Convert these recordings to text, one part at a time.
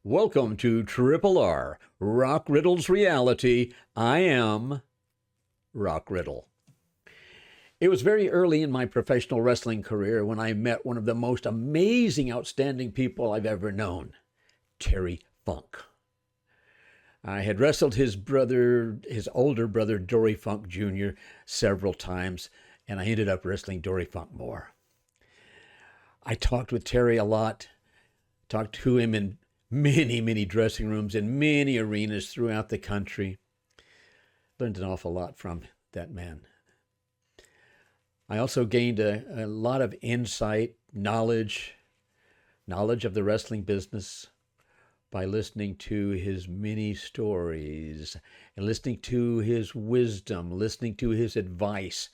Welcome to Triple R, Rock Riddle's reality. I am Rock Riddle. It was very early in my professional wrestling career when I met one of the most amazing, outstanding people I've ever known, Terry Funk. I had wrestled his older brother, Dory Funk Jr., several times, and I ended up wrestling Dory Funk more. I talked with Terry a lot, talked to him in many dressing rooms in many arenas throughout the country. Learned an awful lot from that man. I also gained a lot of insight, knowledge of the wrestling business by listening to his many stories and listening to his wisdom, listening to his advice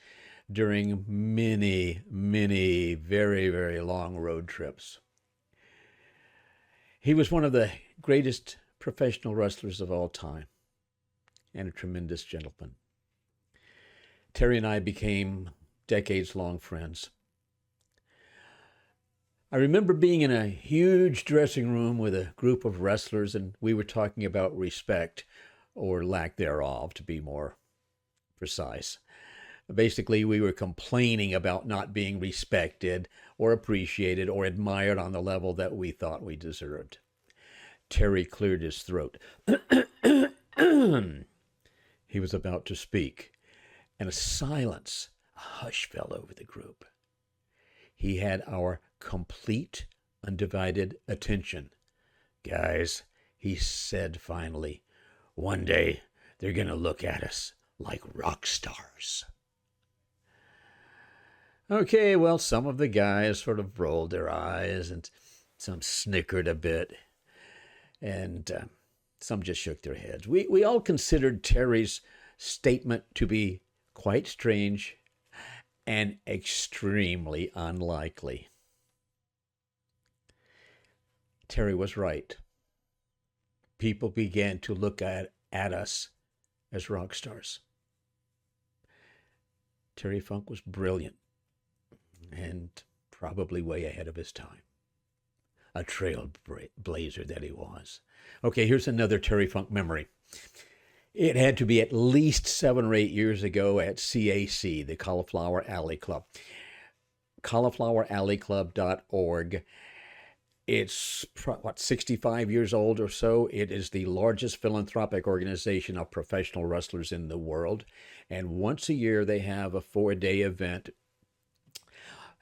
during many very long road trips. He was one of the greatest professional wrestlers of all time and a tremendous gentleman. Terry and I became decades-long friends. I remember being in a huge dressing room with a group of wrestlers, and we were talking about respect, or lack thereof, to be more precise. Basically, we were complaining about not being respected or appreciated or admired on the level that we thought we deserved. Terry cleared his throat. He was about to speak, and a hush fell over the group. He had our complete, undivided attention. "Guys," he said finally, "one day they're going to look at us like rock stars." Okay, well, some of the guys sort of rolled their eyes and some snickered a bit, and some just shook their heads. We all considered Terry's statement to be quite strange and extremely unlikely. Terry was right. People began to look at us as rock stars. Terry Funk was brilliant and probably way ahead of his time. A trailblazer that he was. Okay, here's another Terry Funk memory. It had to be at least 7 or 8 years ago at CAC, the Cauliflower Alley Club. caulifloweralleyclub.org. It's, 65 years old or so. It is the largest philanthropic organization of professional wrestlers in the world. And once a year, they have a 4-day event.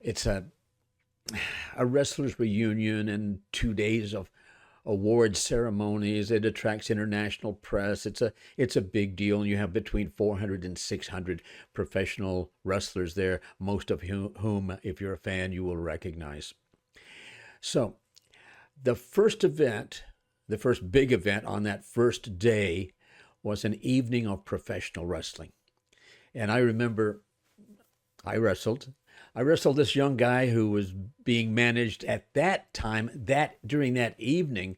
It's a wrestler's reunion and 2 days of award ceremonies. It attracts international press. It's a big deal. And you have between 400 and 600 professional wrestlers there, most of whom, if you're a fan, you will recognize. So the first big event on that first day was an evening of professional wrestling. And I remember I wrestled this young guy who was being managed at that time, during that evening,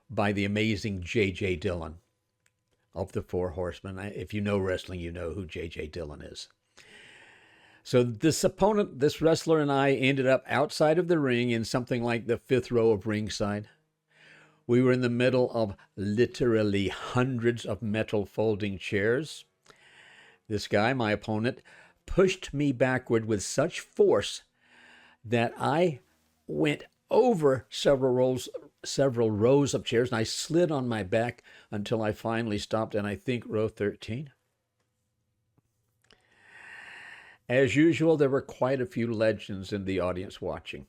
by the amazing J.J. Dillon of the Four Horsemen. If you know wrestling, you know who J.J. Dillon is. So this wrestler and I ended up outside of the ring in something like the 5th row of ringside. We were in the middle of literally hundreds of metal folding chairs. This guy, my opponent, pushed me backward with such force that I went over several rows of chairs, and I slid on my back until I finally stopped, and I think row 13. As usual, there were quite a few legends in the audience watching.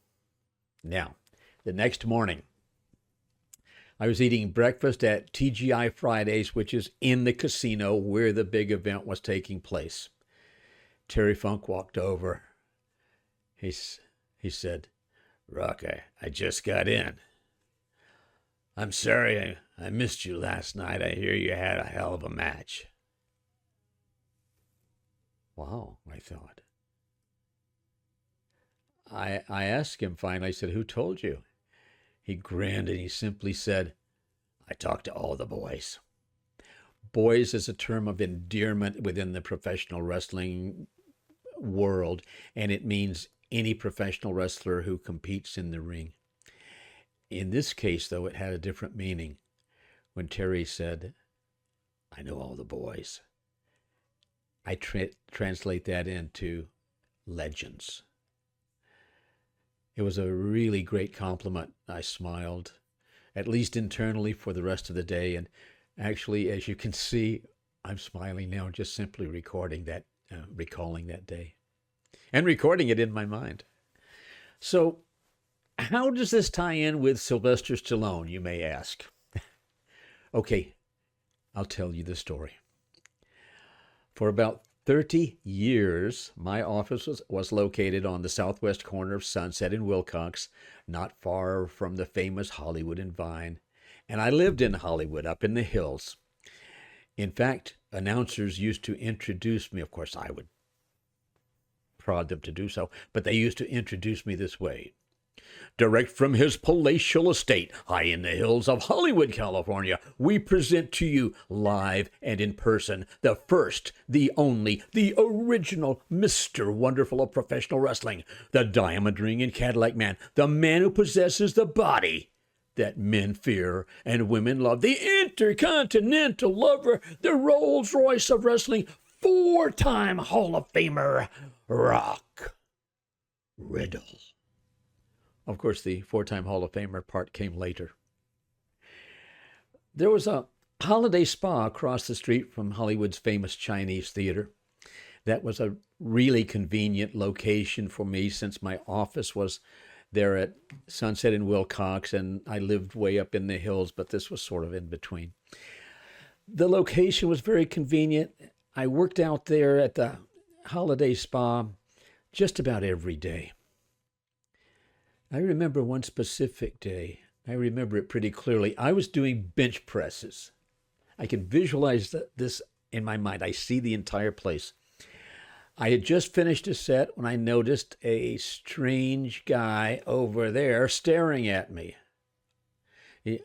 Now, the next morning, I was eating breakfast at TGI Fridays, which is in the casino where the big event was taking place. Terry Funk walked over. He said, "Rock, I just got in. I'm sorry I missed you last night. I hear you had a hell of a match." Wow, I thought. I asked him finally, I said, "Who told you?" He grinned and he simply said, "I talked to all the boys." Boys is a term of endearment within the professional wrestling world, and it means any professional wrestler who competes in the ring. In this case, though, it had a different meaning when Terry said, I know all the boys. I translate that into legends. It was a really great compliment. I smiled, at least internally, for the rest of the day. And actually, as you can see, I'm smiling now just simply recalling that day and recording it in my mind. So how does this tie in with Sylvester Stallone, you may ask? Okay, I'll tell you the story. For about 30 years, my office was located on the southwest corner of Sunset and Wilcox, not far from the famous Hollywood and Vine. And I lived in Hollywood, up in the hills. In fact, announcers used to introduce me. Of course, I would prod them to do so, but they used to introduce me this way. Direct from his palatial estate high in the hills of Hollywood, California, we present to you live and in person the first, the only, the original Mr. Wonderful of professional wrestling, the diamond ring and Cadillac man, the man who possesses the body that men fear and women love, the intercontinental lover, the Rolls Royce of wrestling, 4-time Hall of Famer, Rock Riddle. Of course, the 4-time Hall of Famer part came later. There was a holiday spa across the street from Hollywood's famous Chinese theater. That was a really convenient location for me since my office was there at Sunset and Wilcox, and I lived way up in the hills, but this was sort of in between. The location was very convenient. I worked out there at the holiday spa just about every day. I remember one specific day. I remember it pretty clearly. I was doing bench presses. I can visualize this in my mind. I see the entire place. I had just finished a set when I noticed a strange guy over there staring at me.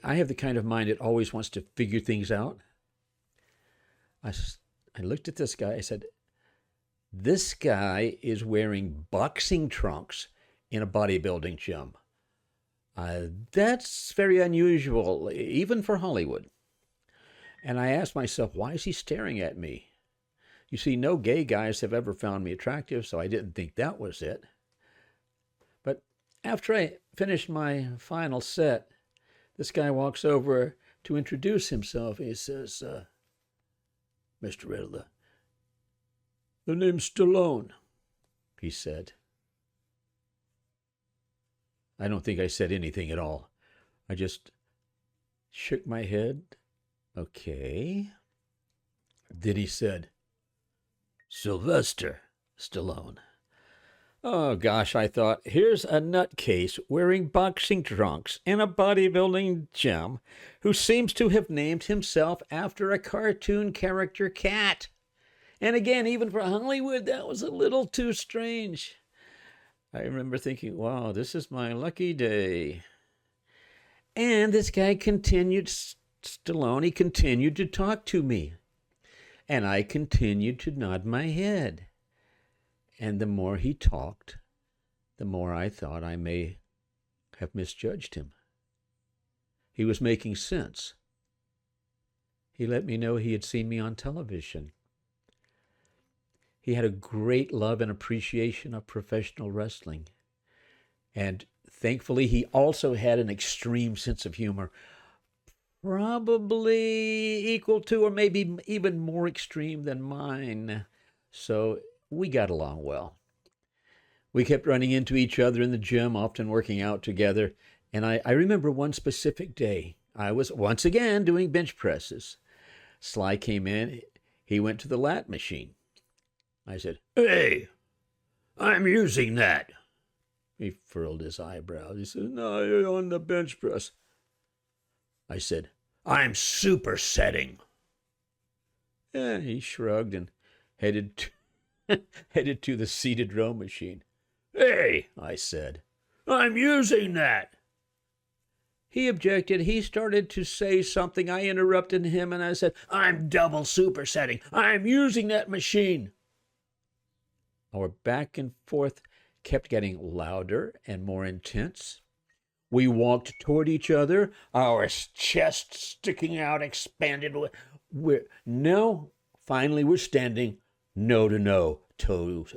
I have the kind of mind that always wants to figure things out. I looked at this guy. I said, this guy is wearing boxing trunks in a bodybuilding gym. That's very unusual, even for Hollywood. And I asked myself, why is he staring at me? You see, no gay guys have ever found me attractive, so I didn't think that was it. But after I finished my final set, this guy walks over to introduce himself. He says, Mr. Riddle, the name's Stallone, he said. I don't think I said anything at all. I just shook my head. Okay. Then he said, Sylvester Stallone. Oh, gosh, I thought, here's a nutcase wearing boxing trunks in a bodybuilding gym who seems to have named himself after a cartoon character cat. And again, even for Hollywood, that was a little too strange. I remember thinking, wow, this is my lucky day. And this guy continued, Stallone, he continued to talk to me. And I continued to nod my head. And the more he talked, the more I thought I may have misjudged him. He was making sense. He let me know he had seen me on television. He had a great love and appreciation of professional wrestling. And thankfully, he also had an extreme sense of humor, probably equal to or maybe even more extreme than mine. So we got along well. We kept running into each other in the gym, often working out together. And I remember one specific day, I was once again doing bench presses. Sly came in. He went to the lat machine. I said, hey, I'm using that. He furled his eyebrows. He said, no, you're on the bench press. I said, I'm supersetting. Yeah, he shrugged and headed to the seated row machine. Hey, I said, I'm using that. He objected. He started to say something. I interrupted him and I said, I'm double supersetting. I'm using that machine. Our back and forth kept getting louder and more intense. We walked toward each other, our chests sticking out, expanded. No, finally we're standing toe to toe,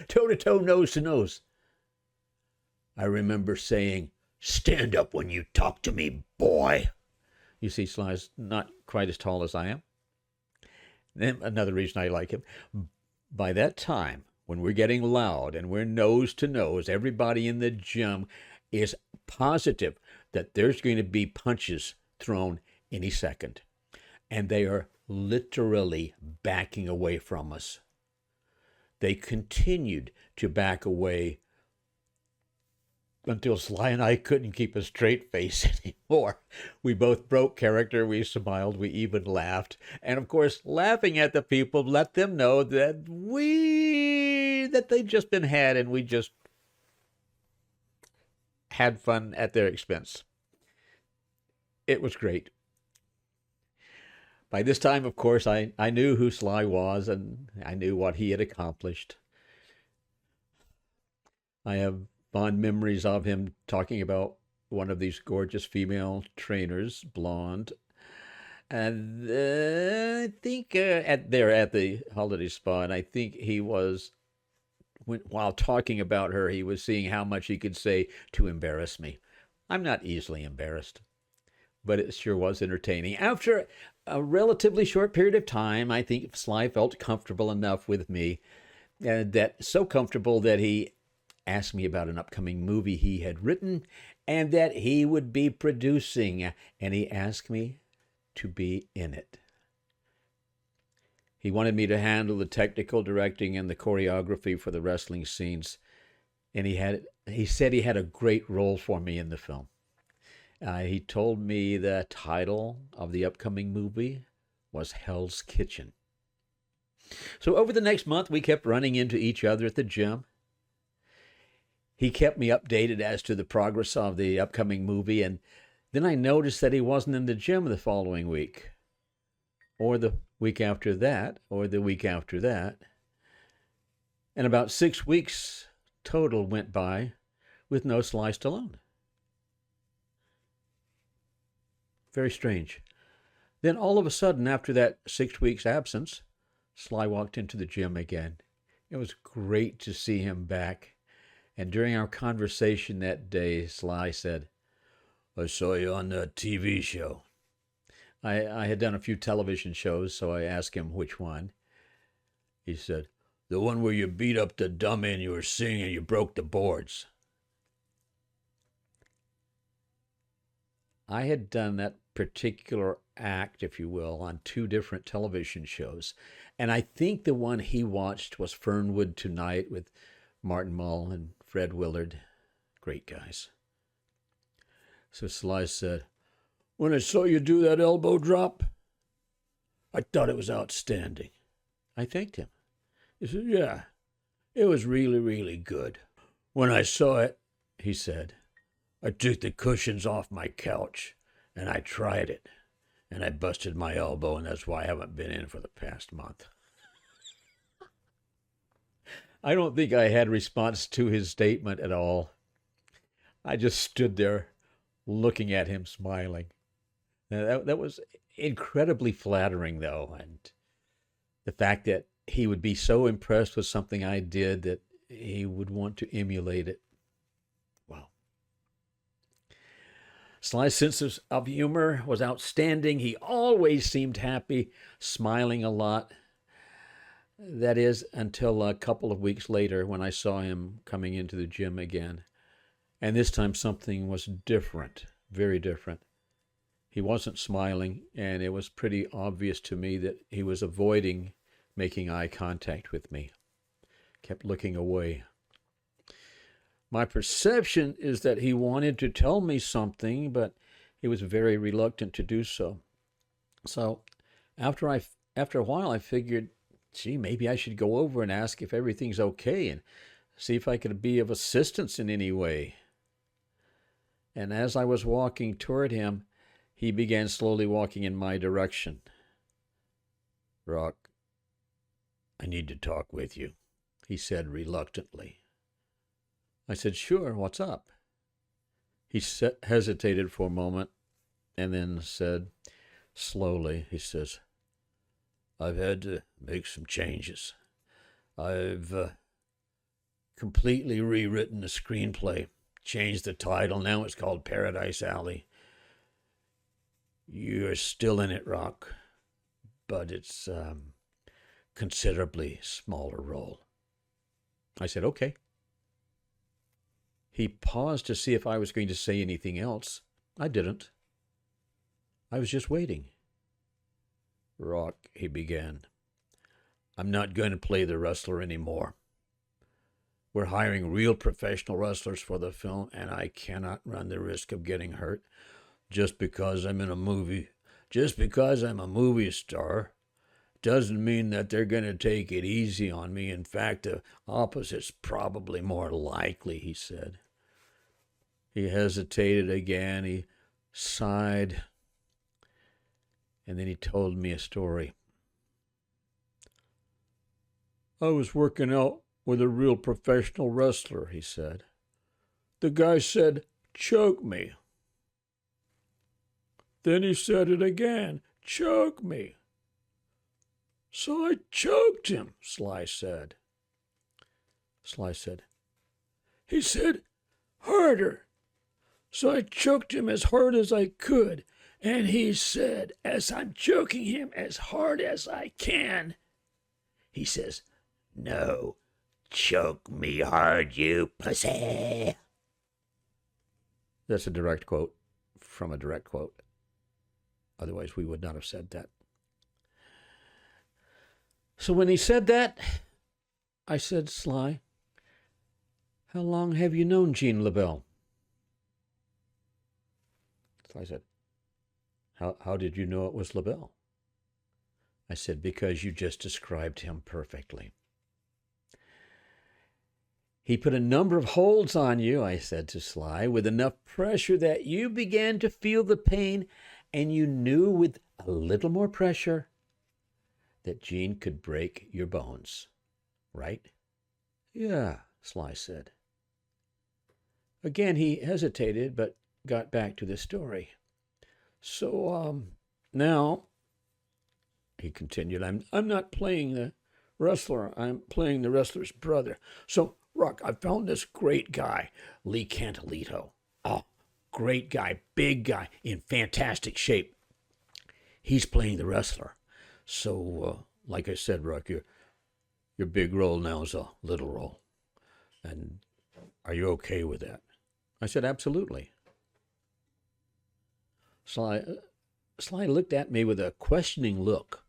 toe to toe, nose to nose. I remember saying, "Stand up when you talk to me, boy." You see, Sly's not quite as tall as I am. Then another reason I like him. By that time, when we're getting loud and we're nose to nose, everybody in the gym is positive that there's going to be punches thrown any second. And they are literally backing away from us. They continued to back away until Sly and I couldn't keep a straight face anymore. We both broke character. We smiled. We even laughed. And of course, laughing at the people let them know that they'd just been had, and we just had fun at their expense. It was great. By this time, of course, I knew who Sly was, and I knew what he had accomplished. I have fond memories of him talking about one of these gorgeous female trainers, blonde. And I think at the holiday spa, and I think he was, while talking about her, he was seeing how much he could say to embarrass me. I'm not easily embarrassed, but it sure was entertaining. After a relatively short period of time, I think Sly felt comfortable enough with me, that so comfortable that he asked me about an upcoming movie he had written and that he would be producing, and he asked me to be in it. He wanted me to handle the technical directing and the choreography for the wrestling scenes, and he said he had a great role for me in the film. He told me the title of the upcoming movie was Hell's Kitchen. So over the next month, we kept running into each other at the gym. He kept me updated as to the progress of the upcoming movie, and then I noticed that he wasn't in the gym the following week, or the week after that, or the week after that. And about 6 weeks total went by with no Sly Stallone. Very strange. Then all of a sudden, after that 6 weeks absence, Sly walked into the gym again. It was great to see him back. And during our conversation that day, Sly said, "I saw you on the TV show." I had done a few television shows, so I asked him which one. He said, "The one where you beat up the dummy and you were singing and you broke the boards." I had done that particular act, if you will, on 2 different television shows. And I think the one he watched was Fernwood Tonight with Martin Mull and Fred Willard. Great guys. So Sly said, "When I saw you do that elbow drop, I thought it was outstanding." I thanked him. He said, "Yeah, it was really, really good. When I saw it," he said, "I took the cushions off my couch and I tried it, and I busted my elbow, and that's why I haven't been in for the past month." I don't think I had response to his statement at all. I just stood there looking at him, smiling. Now, that was incredibly flattering, though, and the fact that he would be so impressed with something I did that he would want to emulate it. Wow. Sly's sense of humor was outstanding. He always seemed happy, smiling a lot. That is, until a couple of weeks later when I saw him coming into the gym again. And this time something was different, very different. He wasn't smiling, and it was pretty obvious to me that he was avoiding making eye contact with me. Kept looking away. My perception is that he wanted to tell me something, but he was very reluctant to do so. So after a while, I figured, gee, maybe I should go over and ask if everything's okay and see if I could be of assistance in any way. And as I was walking toward him, he began slowly walking in my direction. "Rock, I need to talk with you," he said reluctantly. I said, "Sure, what's up?" He hesitated for a moment and then said slowly, he says, I've had to make some changes. I've completely rewritten the screenplay, changed the title. Now it's called Paradise Alley. You're still in it, Rock, but it's considerably smaller role. I said, okay. He paused to see if I was going to say anything else. I didn't. I was just waiting. Rock, he began, I'm not going to play the wrestler anymore. We're hiring real professional wrestlers for the film, and I cannot run the risk of getting hurt just because I'm in a movie. Just because I'm a movie star doesn't mean that they're going to take it easy on me. In fact, the opposite's probably more likely, he said. He hesitated again. He sighed. And then he told me a story. I was working out with a real professional wrestler, he said. The guy said, choke me. Then he said it again, choke me. So I choked him, Sly said. Sly said, he said, harder. So I choked him as hard as I could. And he said, as I'm choking him as hard as I can, he says, no, choke me hard, you pussy. That's a direct quote from a direct quote. Otherwise, we would not have said that. So when he said that, I said, Sly, how long have you known Gene LeBell? Sly said, how did you know it was LeBell? I said, because you just described him perfectly. He put a number of holds on you, I said to Sly, with enough pressure that you began to feel the pain, and you knew with a little more pressure that Gene could break your bones, right? Yeah, Sly said. Again, he hesitated, but got back to the story. So, now, he continued, I'm not playing the wrestler, I'm playing the wrestler's brother. So, Rock, I found this great guy, Lee Cantilito. Oh, great guy, big guy, in fantastic shape. He's playing the wrestler. So, like I said, Rock, your big role now is a little role. And are you okay with that? I said, absolutely. Sly looked at me with a questioning look.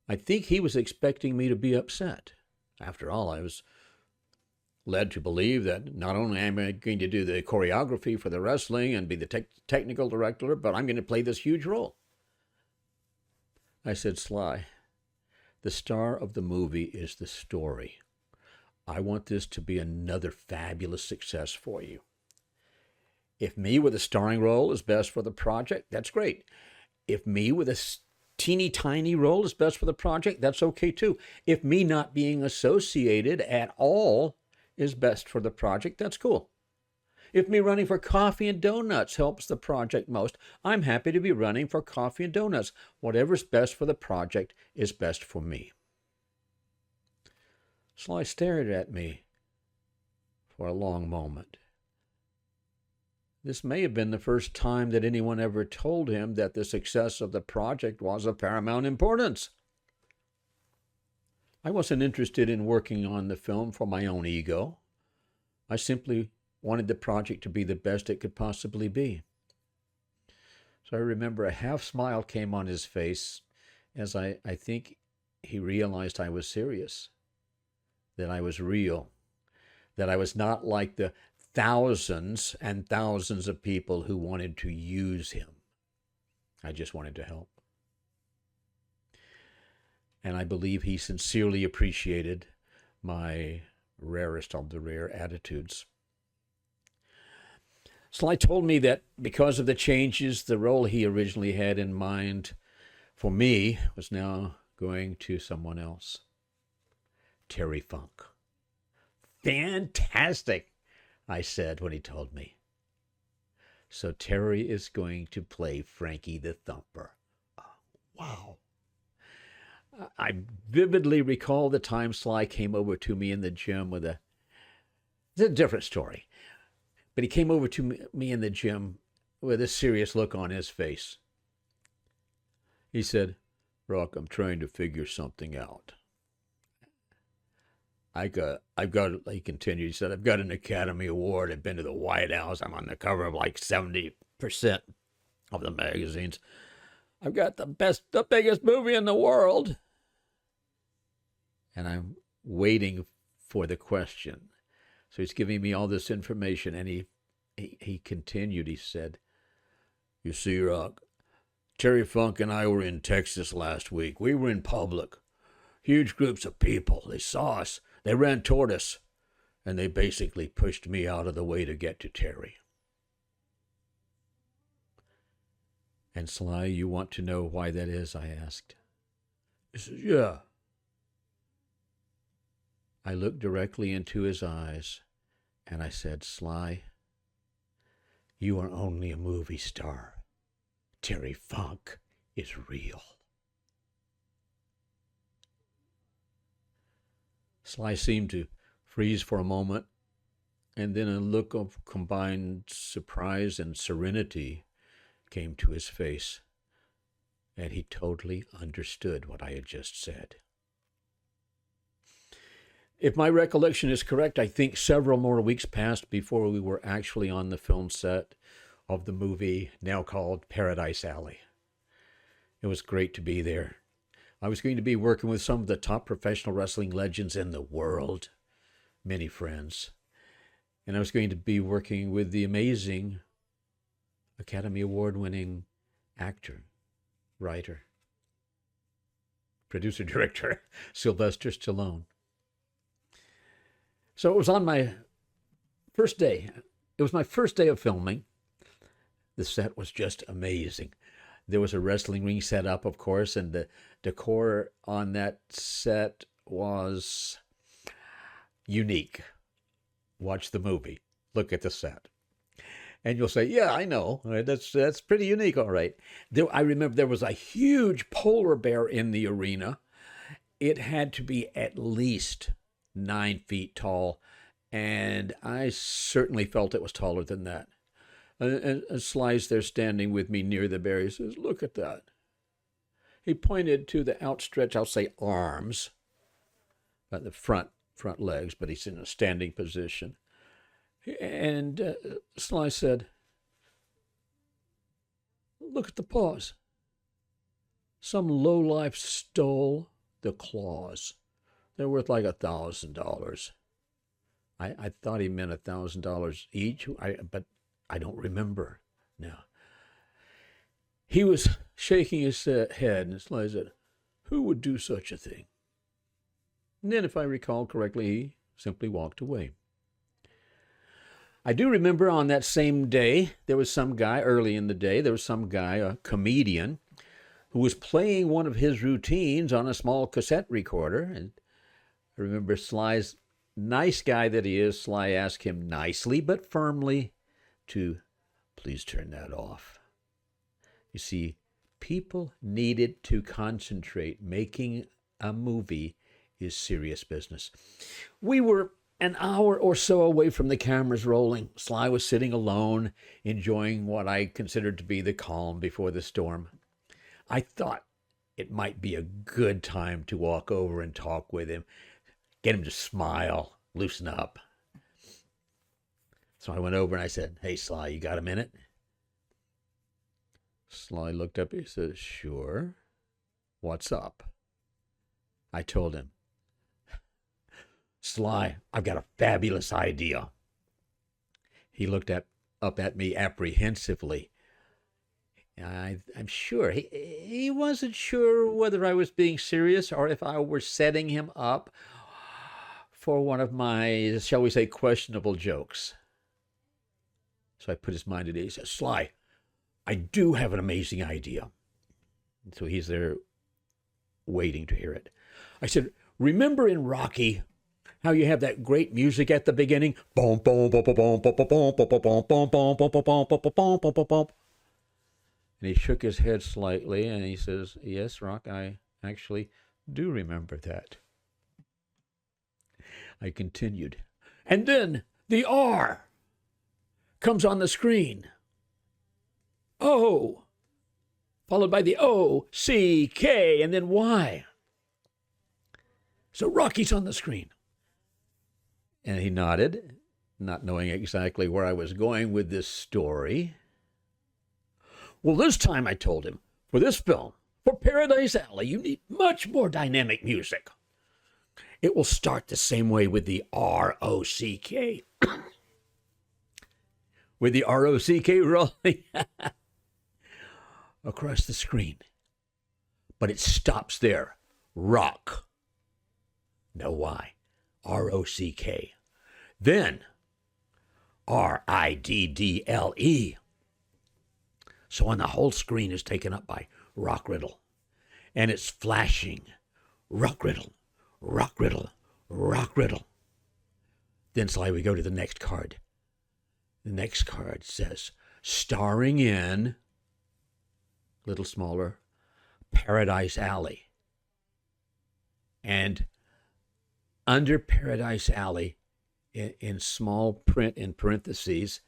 I think he was expecting me to be upset. After all, I was led to believe that not only am I going to do the choreography for the wrestling and be the technical director, but I'm going to play this huge role. I said, Sly, the star of the movie is the story. I want this to be another fabulous success for you. If me with a starring role is best for the project, that's great. If me with a teeny tiny role is best for the project, that's okay too. If me not being associated at all is best for the project, that's cool. If me running for coffee and donuts helps the project most, I'm happy to be running for coffee and donuts. Whatever's best for the project is best for me. Sly stared at me for a long moment. This may have been the first time that anyone ever told him that the success of the project was of paramount importance. I wasn't interested in working on the film for my own ego. I simply wanted the project to be the best it could possibly be. So I remember a half smile came on his face as I think he realized I was serious, that I was real, that I was not like the thousands and thousands of people who wanted to use him. I just wanted to help. And I believe he sincerely appreciated my rarest of the rare attitudes. Sly told me that because of the changes, the role he originally had in mind for me was now going to someone else. Terry Funk. Fantastic, I said when he told me. So Terry is going to play Frankie the Thumper. Wow. I vividly recall the time Sly came over to me in the gym with it's a different story, but he came over to me in the gym with a serious look on his face. He said, Rock, I'm trying to figure something out. He continued, he said, I've got an Academy Award. I've been to the White House. I'm on the cover of like 70% of the magazines. I've got the biggest movie in the world. And I'm waiting for the question. So he's giving me all this information, and he continued, he said, you see, Rock, Terry Funk and I were in Texas last week. We were in public. Huge groups of people. They saw us. They ran toward us, and they basically pushed me out of the way to get to Terry. And Sly, you want to know why that is? I asked. He says, yeah. I looked directly into his eyes, and I said, Sly, you are only a movie star. Terry Funk is real. Sly seemed to freeze for a moment, and then a look of combined surprise and serenity came to his face, and he totally understood what I had just said. If my recollection is correct, I think several more weeks passed before we were actually on the film set of the movie now called Paradise Alley. It was great to be there. I was going to be working with some of the top professional wrestling legends in the world, many friends. And I was going to be working with the amazing Academy Award-winning actor, writer, producer, director, Sylvester Stallone. So it was on my first day. It was my first day of filming. The set was just amazing. There was a wrestling ring set up, of course, and the decor on that set was unique. Watch the movie. Look at the set. And you'll say, yeah, I know. That's pretty unique, all right. I remember there was a huge polar bear in the arena. It had to be at least 9 feet tall, and I certainly felt it was taller than that. And Sly's there standing with me near the bear. He says, look at that. He pointed to the outstretched, I'll say, arms, the front legs, but he's in a standing position. And Sly said, look at the paws. Some lowlife stole the claws. They're worth like $1,000. I thought he meant $1,000 each, but I don't remember now. He was shaking his head, and Sly said, who would do such a thing? And then, if I recall correctly, he simply walked away. I do remember on that same day, there was some guy, early in the day, a comedian, who was playing one of his routines on a small cassette recorder. And I remember Sly's, nice guy that he is, Sly asked him nicely but firmly to please turn that off. You see, people needed to concentrate. Making a movie is serious business. We were an hour or so away from the cameras rolling. Sly was sitting alone, enjoying what I considered to be the calm before the storm. I thought it might be a good time to walk over and talk with him, get him to smile, loosen up. So I went over and I said, hey, Sly, you got a minute? Sly looked up. He said, sure. What's up? I told him, Sly, I've got a fabulous idea. He looked up at me apprehensively. I'm sure. He wasn't sure whether I was being serious or if I were setting him up for one of my, shall we say, questionable jokes. So I put his mind at ease. He said, Sly, I do have an amazing idea. So he's there waiting to hear it. I said, remember in Rocky how you have that great music at the beginning. Boom, boom, boom, boom, boom, boom, boom, boom, boom, boom, boom, boom, boom, boom, boom, boom, boom, boom, boom. And he shook his head slightly, and he says, "Yes, Rock, I actually do remember that." I continued. And then the R comes on the screen. O, followed by the O, C, K, and then Y. So Rocky's on the screen. And he nodded, not knowing exactly where I was going with this story. Well, this time I told him, for this film, for Paradise Alley, you need much more dynamic music. It will start the same way with the R-O-C-K. With the R-O-C-K rolling across the screen. But it stops there. Rock. No Y. R-O-C-K. Then R-I-D-D-L-E. So on the whole screen is taken up by Rock Riddle. And it's flashing. Rock Riddle. Rock Riddle. Rock Riddle. Then slowly we go to the next card. The next card says, starring in, a little smaller, Paradise Alley. And under Paradise Alley, in small print in parentheses,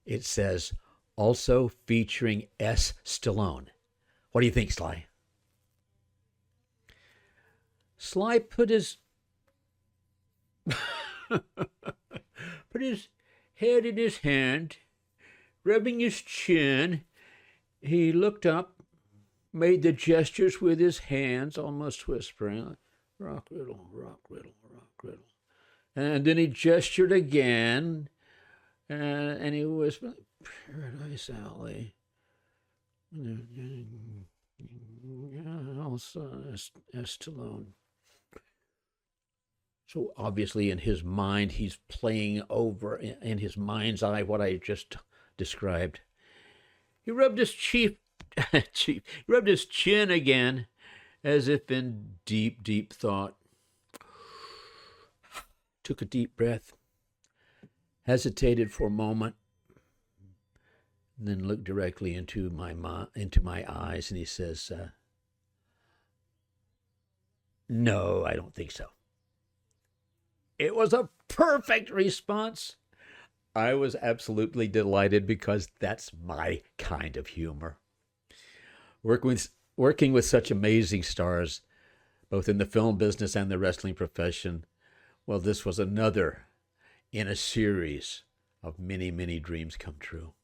it says, also featuring S. Stallone. What do you think, Sly? Sly put his head in his hand, rubbing his chin. He looked up, made the gestures with his hands, almost whispering, Rock Riddle, Rock Riddle, Rock Riddle. And then he gestured again, and he whispered, Paradise Alley. Also, Stallone. So obviously in his mind, he's playing over in his mind's eye what I just described. He rubbed his rubbed his chin again, as if in deep, deep thought. Took a deep breath, hesitated for a moment, and then looked directly into my eyes, and he says, no, I don't think so. It was a perfect response. I was absolutely delighted because that's my kind of humor. Working with such amazing stars, both in the film business and the wrestling profession, well, this was another in a series of many, many dreams come true.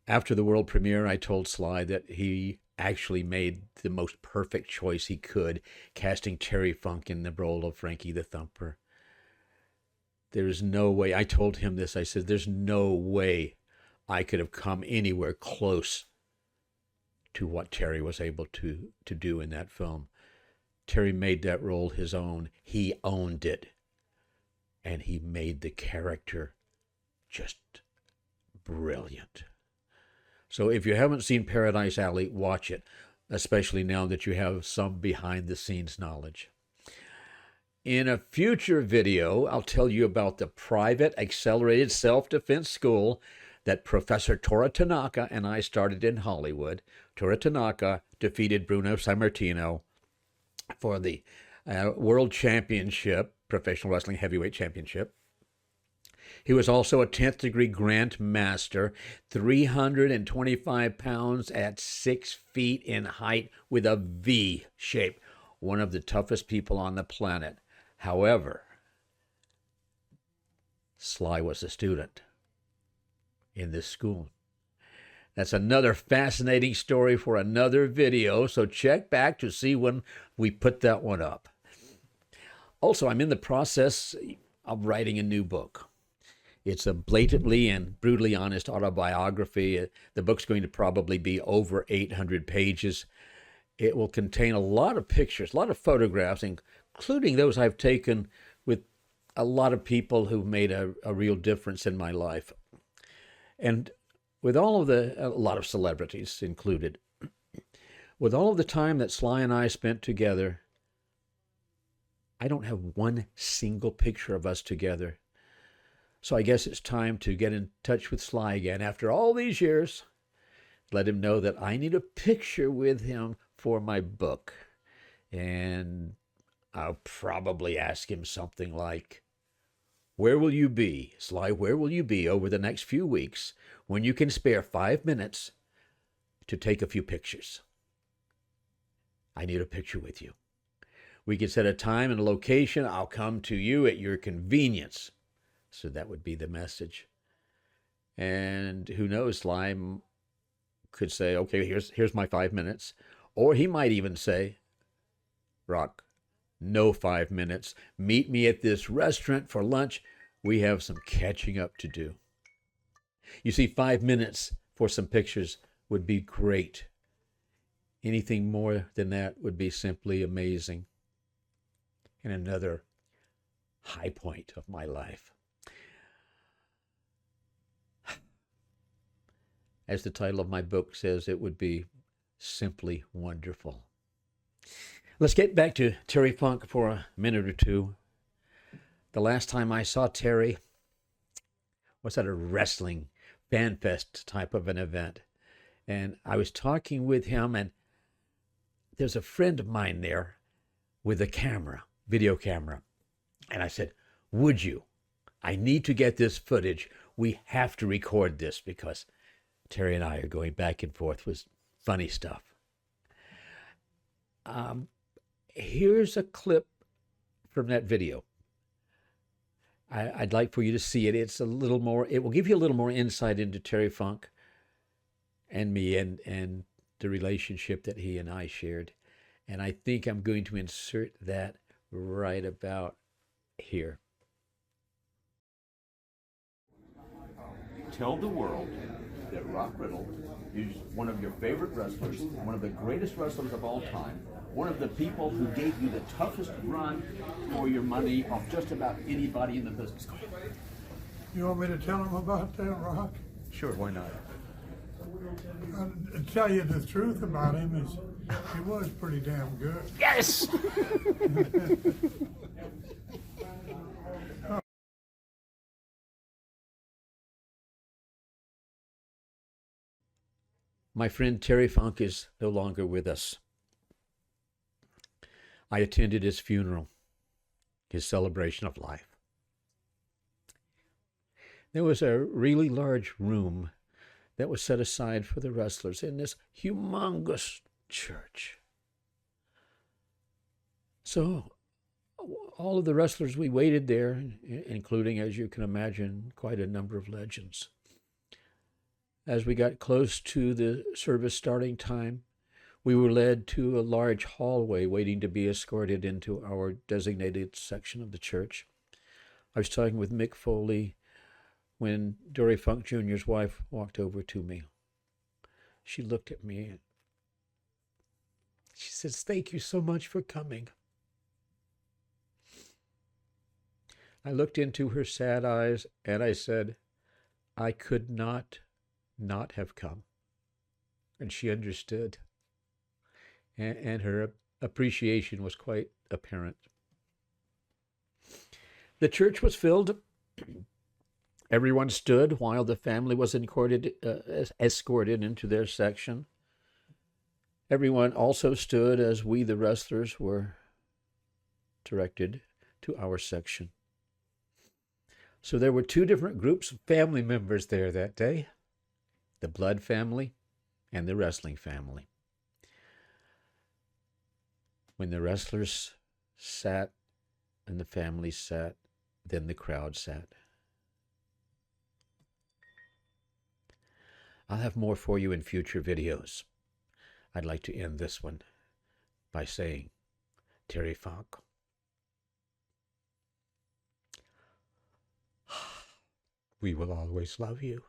After the world premiere, I told Sly that he actually made the most perfect choice he could, casting Terry Funk in the role of Frankie the Thumper. There's no way, I told him this, I said, there's no way I could have come anywhere close to what Terry was able to do in that film. Terry made that role his own. He owned it. And he made the character just brilliant. So if you haven't seen Paradise Alley, watch it, especially now that you have some behind-the-scenes knowledge. In a future video, I'll tell you about the private accelerated self-defense school that Professor Toru Tanaka and I started in Hollywood. Toru Tanaka defeated Bruno Sammartino for the World Championship, Professional Wrestling Heavyweight Championship. He was also a 10th degree Grant Master, 325 pounds at 6 feet in height with a V shape. One of the toughest people on the planet. However, Sly was a student in this school. That's another fascinating story for another video, so check back to see when we put that one up. Also, I'm in the process of writing a new book. It's a blatantly and brutally honest autobiography. The book's going to probably be over 800 pages. It will contain a lot of pictures, a lot of photographs, including those I've taken with a lot of people who've made a real difference in my life. And with a lot of celebrities included. With all of the time that Sly and I spent together, I don't have one single picture of us together. So I guess it's time to get in touch with Sly again after all these years. Let him know that I need a picture with him for my book. And I'll probably ask him something like, where will you be, Sly, where will you be over the next few weeks when you can spare 5 minutes to take a few pictures? I need a picture with you. We can set a time and a location. I'll come to you at your convenience. So that would be the message. And who knows, Sly could say, okay, here's my 5 minutes. Or he might even say, Rock, no 5 minutes. Meet me at this restaurant for lunch. We have some catching up to do. You see, 5 minutes for some pictures would be great. Anything more than that would be simply amazing. And another high point of my life. As the title of my book says, it would be simply wonderful. Let's get back to Terry Funk for a minute or two. The last time I saw Terry was at a wrestling fan fest type of an event. And I was talking with him, and there's a friend of mine there with a camera, video camera. And I said, would you? I need to get this footage. We have to record this because Terry and I are going back and forth with funny stuff. Here's a clip from that video. I'd like for you to see it. It's a little more, it will give you a little more insight into Terry Funk and me and the relationship that he and I shared. And I think I'm going to insert that right about here. Tell the world that Rock Riddle is one of your favorite wrestlers, one of the greatest wrestlers of all time, one of the people who gave you the toughest run for your money of just about anybody in the business. You want me to tell them about that, Rock? Sure, why not? I'll tell you the truth about him is he was pretty damn good. Yes! My friend Terry Funk is no longer with us. I attended his funeral, his celebration of life. There was a really large room that was set aside for the wrestlers in this humongous church. So all of the wrestlers, we waited there, including, as you can imagine, quite a number of legends. As we got close to the service starting time, we were led to a large hallway waiting to be escorted into our designated section of the church. I was talking with Mick Foley when Dory Funk Jr.'s wife walked over to me. She looked at me and she says, "Thank you so much for coming." I looked into her sad eyes and I said, "I could not have come." And she understood. And her appreciation was quite apparent. The church was filled. Everyone stood while the family was escorted into their section. Everyone also stood as we, the wrestlers, were directed to our section. So there were two different groups of family members there that day, the blood family and the wrestling family. When the wrestlers sat and the family sat, then the crowd sat. I'll have more for you in future videos. I'd like to end this one by saying, Terry Funk, we will always love you.